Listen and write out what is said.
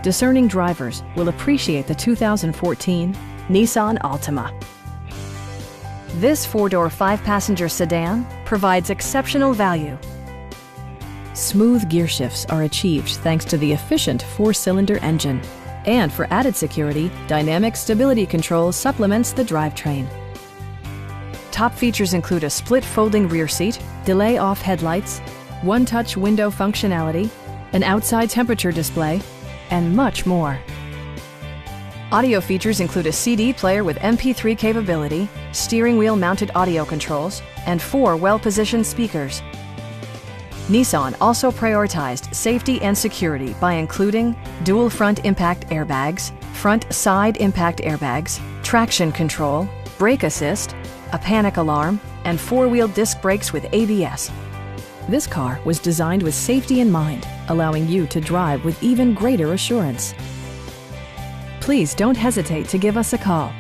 discerning drivers will appreciate the 2014 Nissan Altima. This four-door, five-passenger sedan provides exceptional value. Smooth gear shifts are achieved thanks to the efficient four-cylinder engine. And for added security, dynamic stability control supplements the drivetrain. Top features include a split folding rear seat, delay-off headlights, one-touch window functionality, an outside temperature display, and much more. Audio features include a CD player with MP3 capability, steering wheel mounted audio controls, and 4 well-positioned speakers. Nissan also prioritized safety and security by including dual front impact airbags, front side impact airbags, traction control, brake assist, a panic alarm, and 4-wheel disc brakes with ABS. This car was designed with safety in mind, allowing you to drive with even greater assurance. Please don't hesitate to give us a call.